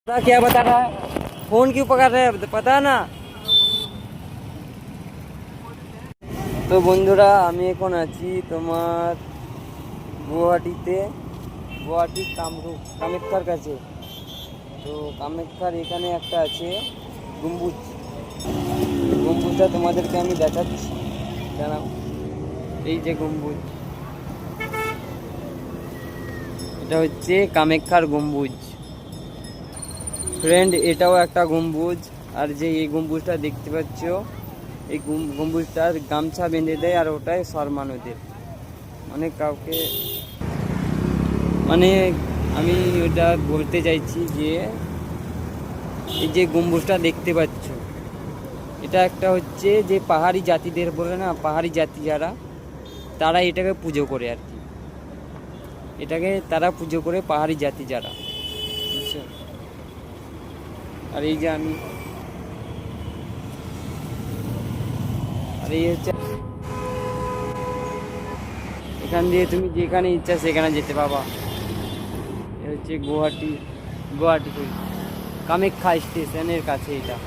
क्या बता रहा है, फोन क्यों पकड़ रहे हैं पता ना। তো বন্ধুরা আমি এখন আছি তোমার গুয়াহাটির কামাখ্যার কাছে। তো কামাখ্যার এখানে একটা আছে গম্বুজটা তোমাদেরকে আমি দেখাচ্ছি, জানাও। এই যে গম্বুজ, এটা হচ্ছে কামাখ্যার গম্বুজ ফ্রেন্ড, এটাও একটা গম্বুজ। আর যে এই গম্বুজটা দেখতে পাচ্ছ, এই গম্বুজটার গামছা বেঁধে দেয় আর ওটাই সম্মান ওদের, মানে কাউকে, মানে আমি ওটা বলতে চাইছি যে এই যে গম্বুজটা দেখতে পাচ্ছ, এটা একটা হচ্ছে যে পাহাড়ি জাতিদের বলে না, পাহাড়ি জাতি যারা, তারা এটাকে পুজো করে আর কি, এটাকে তারা পুজো করে পাহাড়ি জাতি যারা, বুঝছো। আর এই যে আমি, আর এই হচ্ছে এখান দিয়ে তুমি যেখানে ইচ্ছা সেখানে যেতে পাবা। এ হচ্ছে গুয়াহাটি কামাখ্যা স্টেশনের কাছে এটা।